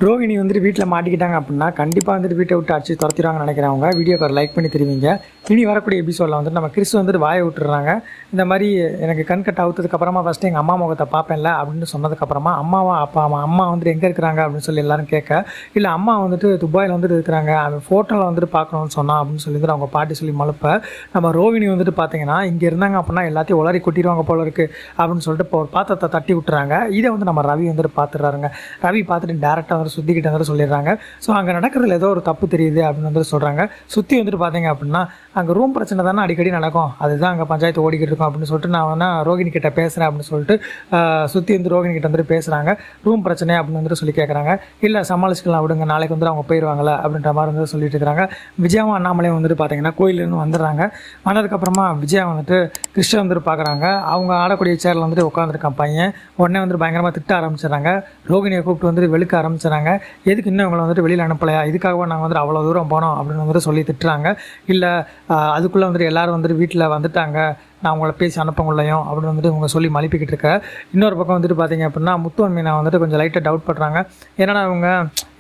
ரோகிணி வந்துட்டு வீட்டில் மாட்டிக்கிட்டாங்க அப்படின்னா கண்டிப்பாக வந்துட்டு வீட்டை விட்டு அடிச்சு துரத்திடுவாங்கன்னு நினைக்கிறவங்க வீடியோக்கு ஒரு லைக் பண்ணி தெரிவிங்க. இனி வரக்கூடிய எபிசோடில் வந்துட்டு நம்ம கிறிஸ் வந்துட்டு வாயை விட்டுறாங்க. இந்த மாதிரி எனக்கு கண் கட்ட அவுத்ததுக்கப்புறமா ஃபஸ்ட்டு எங்கள் அம்மா முகத்தை பார்ப்பேன்ல அப்படின்னு சொன்னதுக்கப்புறமா அம்மா வந்துட்டு எங்கே இருக்கிறாங்க அப்படின்னு சொல்லி எல்லாரும் கேட்க, இல்லை அம்மா வந்துட்டு துபாயில் வந்துட்டு இருக்கிறாங்க, அவன் ஃபோட்டோவில் வந்துட்டு பார்க்கணும்னு சொன்னான் அப்படின்னு சொல்லிட்டு அவங்க பாட்டி சொல்லி மழுப்ப, நம்ம ரோகிணி வந்துட்டு பார்த்தீங்கன்னா இங்கே இருந்தாங்க அப்படின்னா எல்லாத்தையும் உளறி கொட்டிடுவாங்க போல இருக்குது அப்படின்னு சொல்லிட்டு இப்போ ஒரு பாத்திரத்தை தட்டி விட்டுறாங்க. இதை வந்து நம்ம ரவி வந்துட்டு பார்த்துடுறாருங்க. ரவி பார்த்துட்டு டேரெக்டாக வந்து சுற்றிக்கிட்டு வந்து சொல்லிடுறாங்க. ஸோ அங்கே நடக்கிறதுல ஏதோ ஒரு தப்பு தெரியுது அப்படின்னு வந்து சொல்கிறாங்க. சுற்றி வந்துட்டு பார்த்தீங்க அப்படின்னா அங்கே ரூம் பிரச்சனை தானே அடிக்கடி நடக்கும், அதுதான் அங்கே பஞ்சாயத்து ஓடிக்கிட்டு இருக்கும் அப்படின்னு சொல்லிட்டு நான் வேணா ரோகிணி கிட்ட பேசுகிறேன் அப்படின்னு சொல்லிட்டு சுற்றி வந்து ரோகிணி கிட்ட வந்துட்டு பேசுகிறாங்க. ரூம் பிரச்சனை அப்படின்னு வந்துட்டு சொல்லி கேட்குறாங்க. இல்லை சமாளிச்சுக்கலாம் விடுங்க, நாளைக்கு வந்து அவங்க போயிடுவாங்களே அப்படின்ற மாதிரி வந்து சொல்லிட்டு இருக்கிறாங்க. விஜயாவும் அண்ணாமலையும் வந்துட்டு பார்த்தீங்கன்னா கோயிலேருந்து வந்துடுறாங்க. வந்ததுக்கப்புறமா விஜயா வந்துட்டு கிருஷ்ணன் வந்துட்டு பார்க்குறாங்க. அவங்க ஆடக்கூடிய சேரில் வந்துட்டு உட்காந்துருக்கான் பையன். உடனே வந்துட்டு பயங்கரமாக திட்ட ஆரம்பிச்சிடுறாங்க. ரோகிணியை கூப்பிட்டு வந்துட்டு வெளுக்க ஆரம்பிச்சிடறாங்க. எதுக்கு இன்னும் இவங்களை வந்துட்டு வெளியில் அனுப்பலையா, இதுக்காக நாங்கள் வந்துட்டு அவ்வளோ தூரம் போனோம் அப்படின்னு வந்துட்டு சொல்லி திட்டுறாங்க. இல்லை அதுக்குள்ளே வந்துட்டு எல்லோரும் வந்துட்டு வீட்டில் வந்துட்டாங்க, நான் உங்களை பேசி அனுப்பங்களையும் அப்படின்னு வந்துட்டு இவங்க சொல்லி மலிப்பிக்கிட்டு இருக்க. இன்னொரு பக்கம் வந்துட்டு பார்த்தீங்க அப்படின்னா முத்துவன் மீனா வந்துட்டு கொஞ்சம் லைட்டாக டவுட் பண்ணுறாங்க. ஏன்னா இவங்க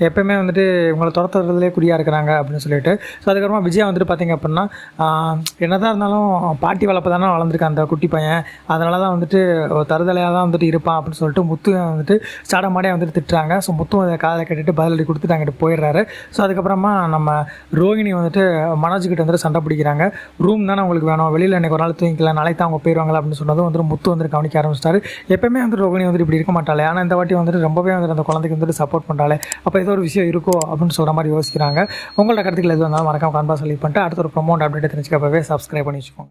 எப்போயுமே வந்துட்டு இவங்களை துரத்துறதுலேயே குறியாக இருக்கிறாங்க அப்படின்னு சொல்லிட்டு. ஸோ அதுக்கப்புறமா விஜயா வந்துட்டு பார்த்தீங்க அப்படின்னா என்னதான் இருந்தாலும் பாட்டி வளர்ப்பு தானே வளர்ந்துருக்கான் அந்த குட்டி பையன், அதனால தான் வந்துட்டு தருதலையாக தான் வந்துட்டு இருப்பான் அப்படின்னு சொல்லிட்டு முத்து வந்துட்டு சாடமாடியாக வந்துட்டு திட்டுறாங்க. ஸோ முத்து அதை காதை கேட்டுட்டு பதிலடி கொடுத்துட்டு அங்கிட்டு போயிடுறாரு. ஸோ அதுக்கப்புறமா நம்ம ரோகிணி வந்துட்டு மனோஜ்கிட்ட வந்துட்டு சண்டை பிடிக்கிறாங்க. ரூம் தானே உங்களுக்கு வேணும், வெளியில் எனக்கு ஒரு நாள் தூங்கிக்கலாம், நாளைக்கு தான் அவங்க போயிடுவாங்களா அப்படின்னு சொன்னதும் வந்துட்டு முத்து வந்துட்டு கவனிக்க ஆரம்பிச்சிட்டாரு. எப்பவுமே வந்துட்டு ரோகிணி வந்துட்டு இப்படி இருக்க மாட்டாளே, ஆனால் இந்த வாட்டி வந்துட்டு ரொம்பவே வந்துட்டு அந்த குழந்தைக்கு வந்துட்டு சப்போர்ட் பண்ணுறாளே, அப்போ ஏதோ ஒரு விஷயம் இருக்கோ அப்படின்னு சொல்கிற மாதிரி யோசிக்கிறாங்க. உங்களோட கருத்துக்கள் எது வந்தாலும் மறக்காம காண்பா சொல்லி பண்ணிட்டு அடுத்த ஒரு ப்ரொமோட் அப்டேட் தெரிஞ்சுக்கப்பவே சப்ஸ்கிரைப் பண்ணி வச்சுக்கோங்க.